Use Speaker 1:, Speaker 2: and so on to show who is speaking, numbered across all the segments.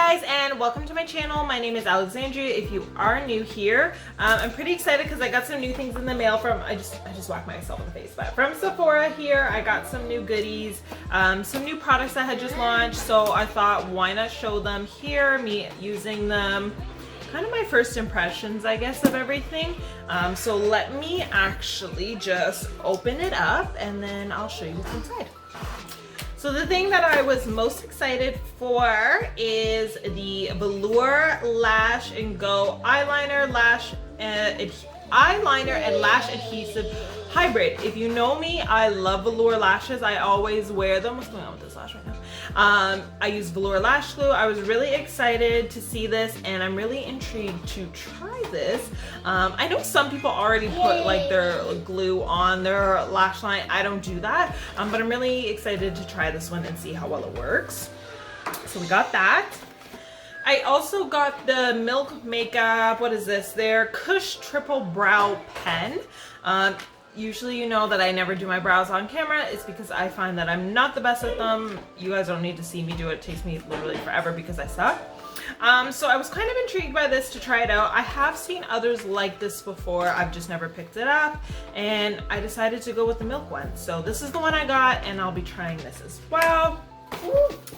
Speaker 1: guys, and welcome to my channel. My name is Alexandria. If you are new here, I'm pretty excited because I got some new things in the mail from, I just whacked myself in the face, but from Sephora here. I got some new goodies, some new products that had just launched, so I thought why not show them here, me using them, kind of my first impressions, I guess, of everything. So let me actually just open it up and then I'll show you what's inside. So the thing that I was most excited for is the Velour Lash and Go eyeliner and lash adhesive hybrid. If you know me, I love velour lashes. I always wear them. What's going on with this lash right now? I use velour lash glue. I was really excited to see this and I'm really intrigued to try this. I know some people already put like their glue on their lash line. I don't do that, but I'm really excited to try this one and see how well it works. So we got that. I also got the Milk Makeup, what is this? Their Kush Triple Brow Pen. Usually you know that I never do my brows on camera. It's because I find that I'm not the best at them. You guys don't need to see me do it. It takes me literally forever because I suck. So I was kind of intrigued by this to try it out. I have seen others like this before. I've just never picked it up. And I decided to go with the Milk one. So this is the one I got and I'll be trying this as well.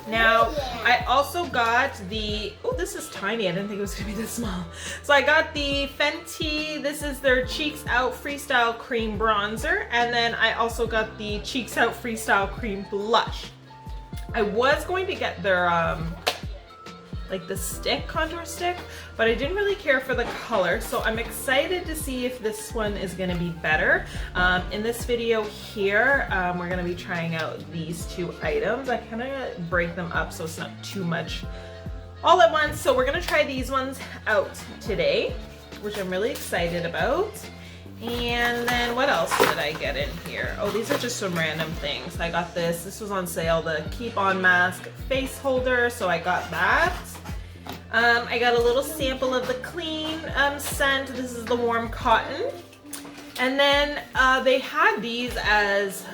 Speaker 1: Now, I also got the, oh, this is tiny. I didn't think it was gonna be this small. So I got the Fenty, this is their Cheeks Out Freestyle Cream Bronzer. And then I also got the Cheeks Out Freestyle Cream Blush. I was going to get their, like the stick, contour stick, but I didn't really care for the color. So I'm excited to see if this one is gonna be better. In this video here, we're gonna be trying out these two items. I kind of break them up so it's not too much all at once. So we're gonna try these ones out today, which I'm really excited about. And then what else did I get in here? Oh, these are just some random things. I got this. This was on sale, the Keep On Mask face holder, so I got that. I got a little sample of the Clean scent. This is the Warm Cotton. And then they had these as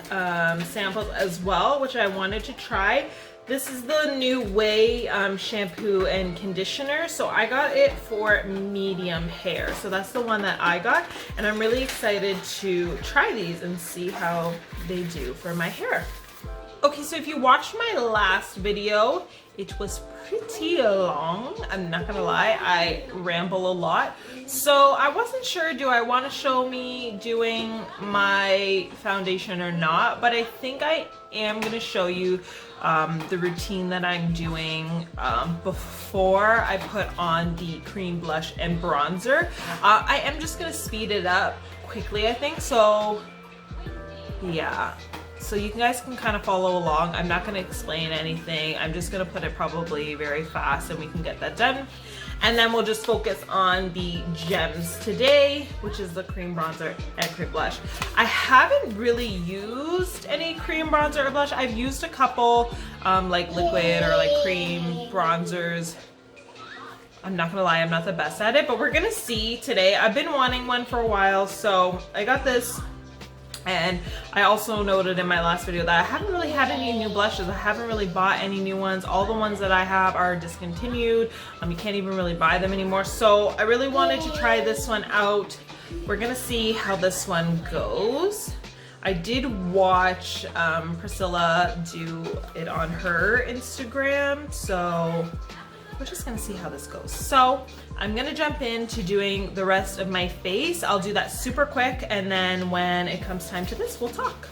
Speaker 1: samples as well, which I wanted to try. This is the new Way shampoo and conditioner. So I got it for medium hair. So that's the one that I got. And I'm really excited to try these and see how they do for my hair. Okay, so if you watched my last video, it was pretty long. I'm not gonna lie, I ramble a lot. So I wasn't sure, do I want to show me doing my foundation or not? But I think I am gonna show you the routine that I'm doing before I put on the cream blush and bronzer. I am just gonna speed it up quickly, I think. So yeah. So you guys can kind of follow along. I'm not going to explain anything. I'm just going to put it probably very fast and we can get that done. And then we'll just focus on the gems today, which is the cream bronzer and cream blush. I haven't really used any cream bronzer or blush. I've used a couple like liquid or like cream bronzers. I'm not gonna lie, I'm not the best at it, but we're gonna see today. I've been wanting one for a while, so I got this. And I also noted in my last video that I haven't really had any new blushes. I haven't really bought any new ones. All the ones that I have are discontinued. You can't even really buy them anymore. So I really wanted to try this one out. We're gonna see how this one goes. I did watch Priscilla do it on her Instagram, so we're just gonna see how this goes. So I'm gonna jump into doing the rest of my face. I'll do that super quick, and then when it comes time to this, we'll talk.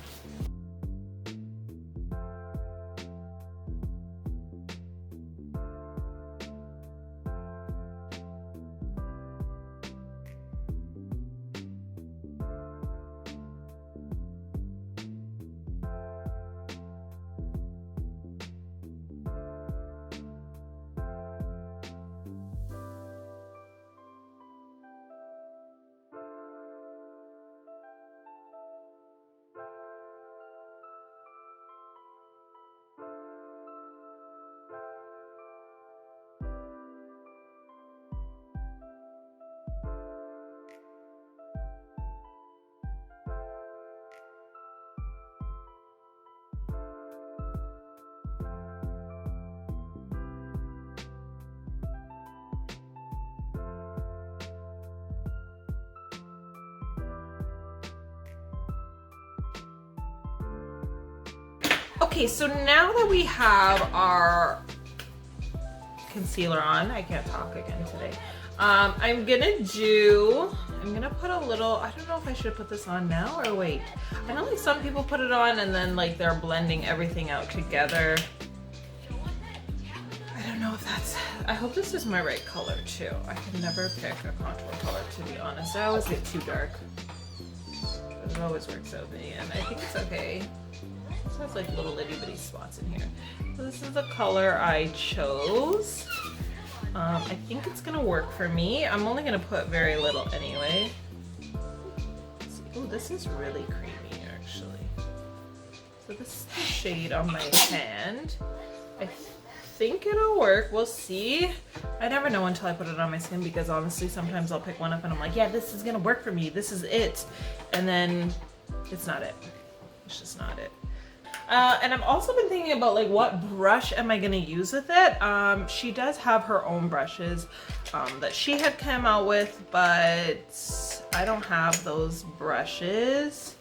Speaker 1: Okay, so now that we have our concealer on, I can't talk again today. I'm gonna put a little, I don't know if I should put this on now or wait. I know like some people put it on and then like they're blending everything out together. I don't know if that's, I hope this is my right color too. I can never pick a contour color, to be honest. I always get too dark. But it always works out in the end. I think it's okay. This has like little itty bitty spots in here. So this is the color I chose. I think it's gonna work for me. I'm only gonna put very little anyway. Oh, this is really creamy actually. So this is the shade on my hand. I think it'll work. We'll see. I never know until I put it on my skin because honestly sometimes I'll pick one up and I'm like, yeah, this is gonna work for me. This is it. And then it's not it. It's just not it. And I've also been thinking about like what brush am I gonna use with it. She does have her own brushes that she had come out with, but I don't have those brushes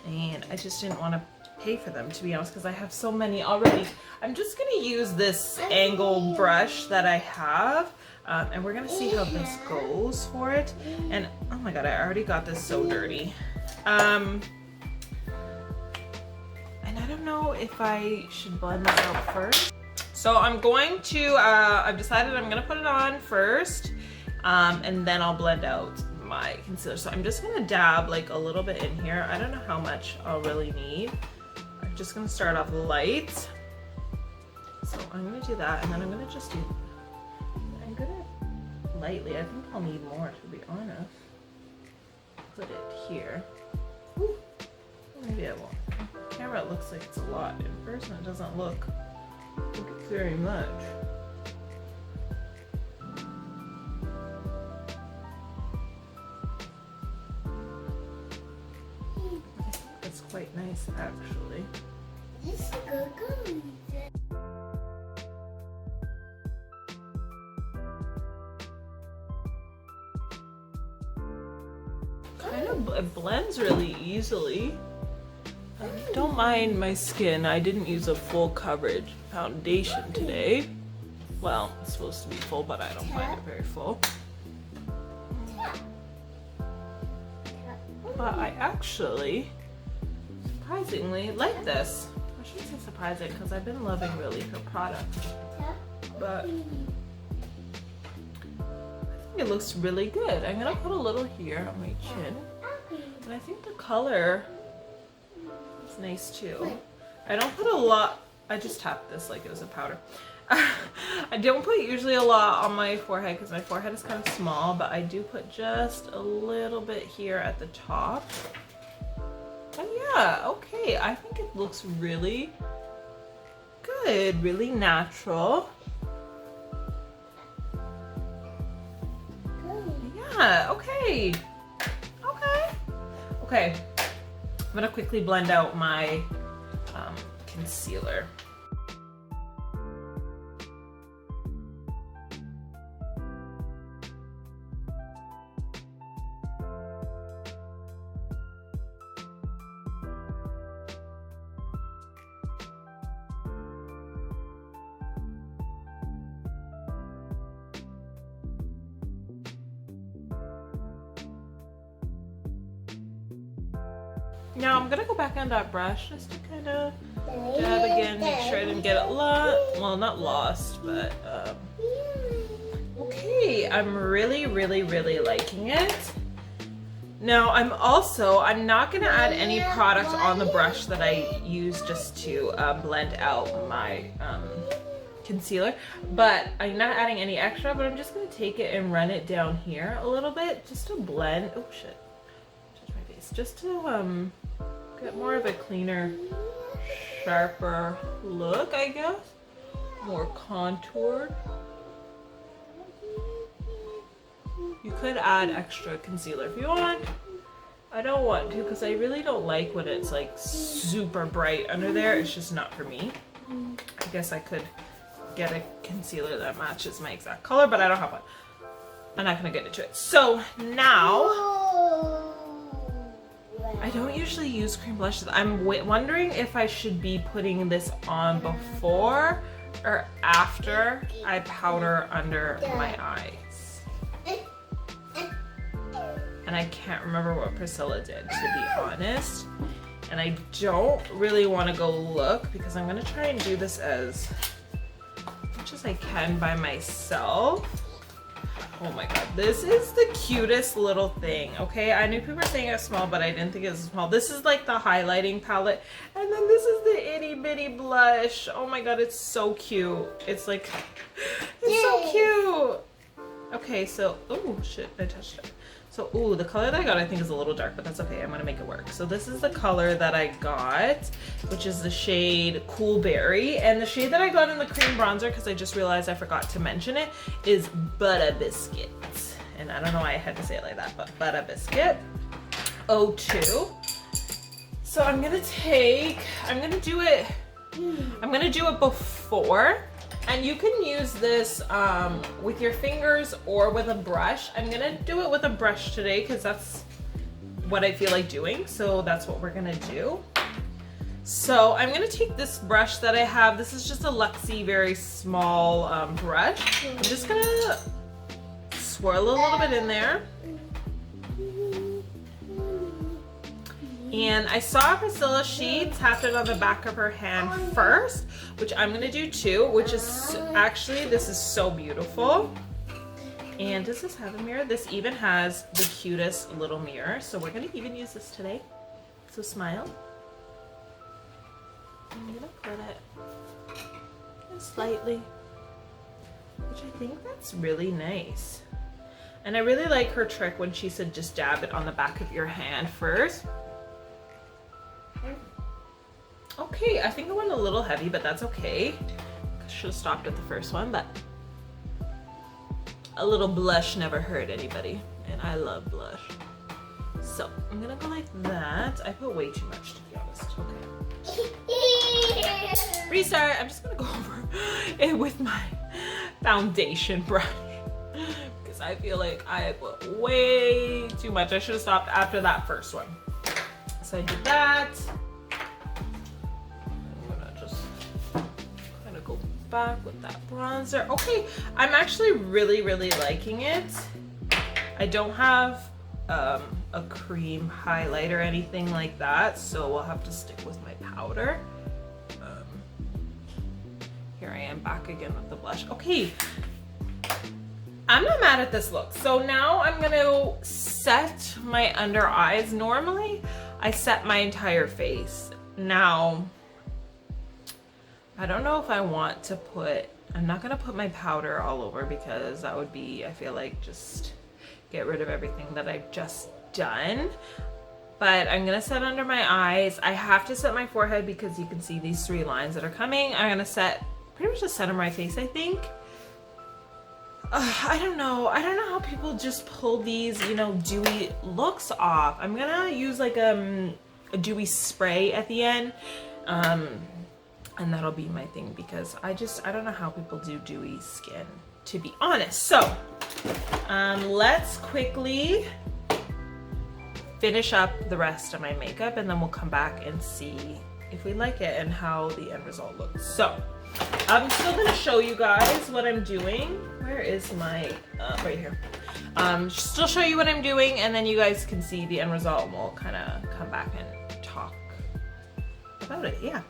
Speaker 1: and I just didn't want to pay for them, to be honest, because I have so many already. I'm just gonna use this angle brush that I have and we're gonna see how this goes for it. And oh my god, I already got this so dirty. I don't know if I should blend this out first. So I'm going to, I've decided I'm gonna put it on first and then I'll blend out my concealer. So I'm just gonna dab like a little bit in here. I don't know how much I'll really need. I'm just gonna start off light. So I'm gonna do that and then I'm gonna just do, I'm gonna lightly, I think I'll need more to be honest. Put it here. Ooh, maybe I won't. Camera it looks like it's a lot. In person it doesn't look very much. It's quite nice actually. Kind of, it blends really easily. Don't mind my skin. I didn't use a full coverage foundation today. Well, it's supposed to be full, but I don't find it very full. But I actually, surprisingly, like this. I shouldn't say surprising because I've been loving really her product. But I think it looks really good. I'm gonna put a little here on my chin. And I think the color is nice too. I don't put a lot, I just tapped this like it was a powder. I don't put usually a lot on my forehead because my forehead is kind of small, but I do put just a little bit here at the top. But yeah, okay, I think it looks really good, really natural. Yeah, okay. Okay, I'm gonna quickly blend out my concealer. Now I'm gonna go back on that brush just to kind of dab again, make sure I didn't get it lost. Well, not lost, but okay. I'm really liking it. Now I'm not gonna add any product on the brush that I use just to blend out my concealer, but I'm not adding any extra, but I'm just gonna take it and run it down here a little bit just to blend. Oh shit, touch my face. Just to get more of a cleaner, sharper look, I guess. More contoured. You could add extra concealer if you want. I don't want to because I really don't like when it's like super bright under there. It's just not for me. I guess I could get a concealer that matches my exact color, but I don't have one. I'm not gonna get into it. So now I don't usually use cream blushes. I'm wondering if I should be putting this on before or after I powder under my eyes. And I can't remember what Priscilla did, to be honest. And I don't really want to go look because I'm going to try and do this as much as I can by myself. Oh my god, this is the cutest little thing, okay? I knew people were saying it was small, but I didn't think it was small. This is like the highlighting palette, and then this is the itty bitty blush. Oh my god, it's so cute. It's like, it's so cute. Okay, so, oh shit, I touched it. So, ooh, the color that I got I think is a little dark, but that's okay. I'm gonna make it work. So this is the color that I got, which is the shade Cool Berry. And the shade that I got in the cream bronzer, because I just realized I forgot to mention it, is Butter Biscuit. And I don't know why I had to say it like that, but Butter Biscuit 02. So I'm gonna do it before. And you can use this with your fingers or with a brush. I'm gonna do it with a brush today because that's what I feel like doing. So that's what we're gonna do. So I'm gonna take this brush that I have. This is just a Luxie, very small brush. I'm just gonna swirl a little bit in there. And I saw Priscilla, she tapped it on the back of her hand first, which I'm gonna do too, which is actually, this is so beautiful. And does this have a mirror? This even has the cutest little mirror. So we're gonna even use this today. So smile. I'm gonna put it just slightly, which I think that's really nice. And I really like her trick when she said just dab it on the back of your hand first. Okay, I think I went a little heavy, but that's okay. Should have stopped at the first one, but a little blush never hurt anybody, and I love blush. So I'm gonna go like that. I put way too much, to be honest. Okay. Restart. I'm just gonna go over it with my foundation brush because I feel like I put way too much. I should have stopped after that first one. So I did that. Back with that bronzer. Okay, I'm actually really liking it. I don't have a cream highlight or anything like that, so we'll have to stick with my powder. Here I am back again with the blush. Okay, I'm not mad at this look. So now I'm gonna set my under eyes. Normally I set my entire face. Now I don't know if I want to put, I'm not gonna put my powder all over because that would be, I feel like, just get rid of everything that I've just done. But I'm gonna set under my eyes. I have to set my forehead because you can see these 3 lines that are coming. I'm gonna set pretty much the center of my face, I think. I don't know how people just pull these, you know, dewy looks off. I'm gonna use like a dewy spray at the end. And that'll be my thing because I don't know how people do dewy skin, to be honest. So let's quickly finish up the rest of my makeup and then we'll come back and see if we like it and how the end result looks. So I'm still gonna show you guys what I'm doing. Where is my, right here. Still show you what I'm doing and then you guys can see the end result and we'll kind of come back and talk about it, yeah.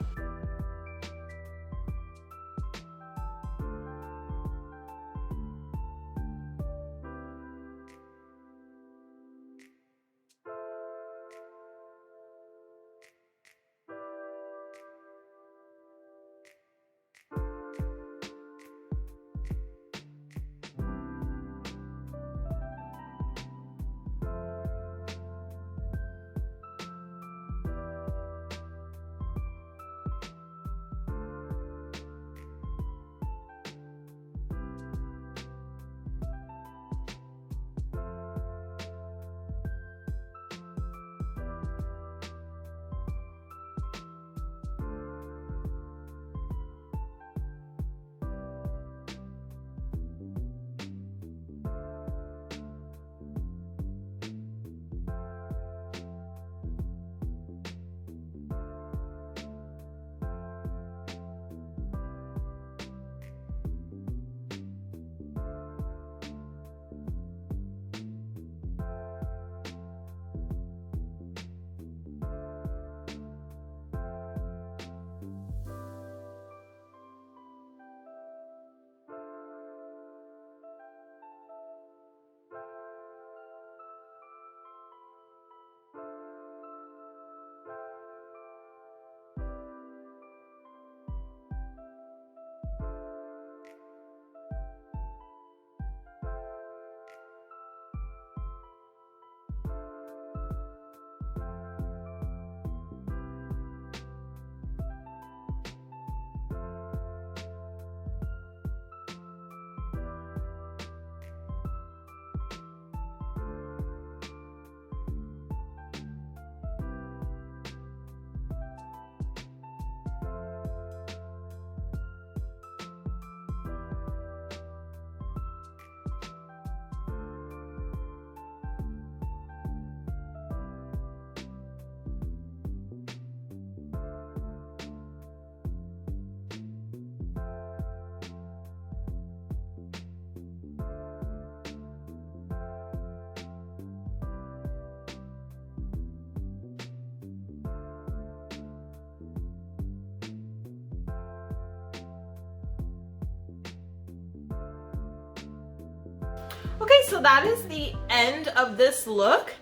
Speaker 1: Okay, so that is the end of this look.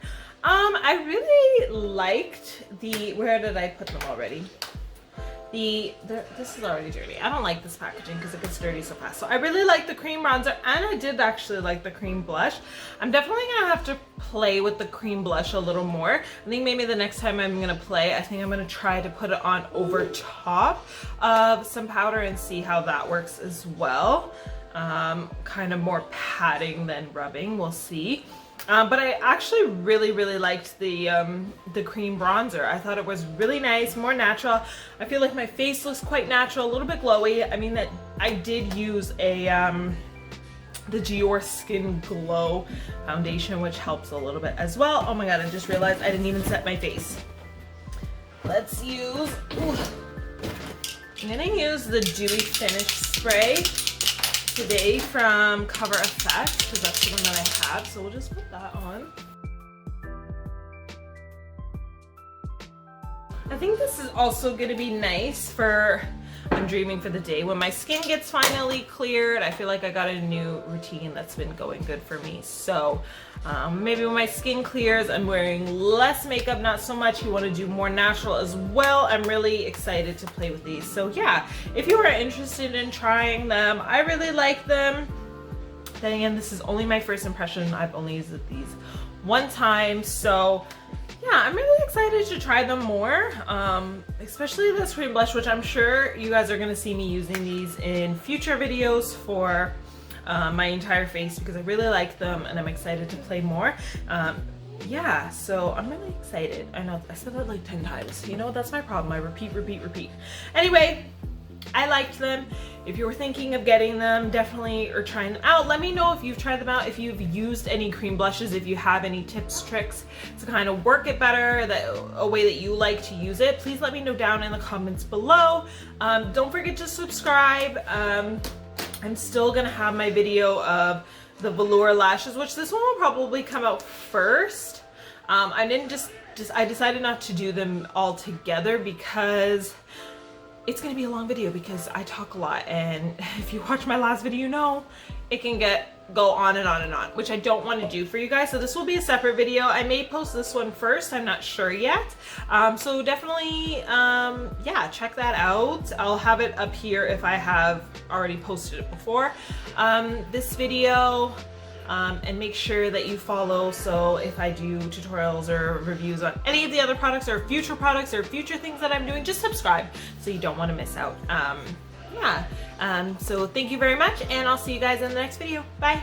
Speaker 1: I really liked the, where did I put them already? This is already dirty. I don't like this packaging because it gets dirty so fast. So I really like the cream bronzer, and I did actually like the cream blush. I'm definitely gonna have to play with the cream blush a little more. I think maybe the next time I'm gonna play, I think I'm gonna try to put it on over top of some powder and see how that works as well. Kind of more patting than rubbing, we'll see. But I actually really liked the cream bronzer. I thought it was really nice, more natural. I feel like my face looks quite natural, a little bit glowy. I mean, that I did use a the Dior Skin Glow foundation, which helps a little bit as well. Oh my god, I just realized I didn't even set my face. Let's use, I'm gonna use the Dewy Finish Spray today from Cover Effect, because that's the one that I have, so we'll just put that on. I think this is also going to be nice for, I'm dreaming for the day when my skin gets finally cleared. I feel like I got a new routine that's been going good for me. So maybe when my skin clears, I'm wearing less makeup, not so much. You want to do more natural as well. I'm really excited to play with these. So yeah, if you are interested in trying them, I really like them. Then again, this is only my first impression. I've only used these one time. So yeah, I'm really excited to try them more, especially this cream blush, which I'm sure you guys are going to see me using these in future videos for my entire face, because I really like them and I'm excited to play more. Yeah, so I'm really excited. I know I said that like 10 times. You know, that's my problem. I repeat. Anyway, I liked them. If you were thinking of getting them, definitely, or trying them out, let me know if you've tried them out, if you've used any cream blushes, if you have any tips, tricks to kind of work it better, a way that you like to use it. Please let me know down in the comments below. Don't forget to subscribe. I'm still gonna have my video of the velour lashes, which this one will probably come out first. I decided not to do them all together because it's gonna be a long video, because I talk a lot, and if you watch my last video, you know it can go on and on, which I don't want to do for you guys. So this will be a separate video. I may post this one first, I'm not sure yet. So definitely, yeah, check that out. I'll have it up here if I have already posted it before this video. And make sure that you follow, so if I do tutorials or reviews on any of the other products or future things that I'm doing, just subscribe so you don't want to miss out. Yeah, so thank you very much, and I'll see you guys in the next video. Bye.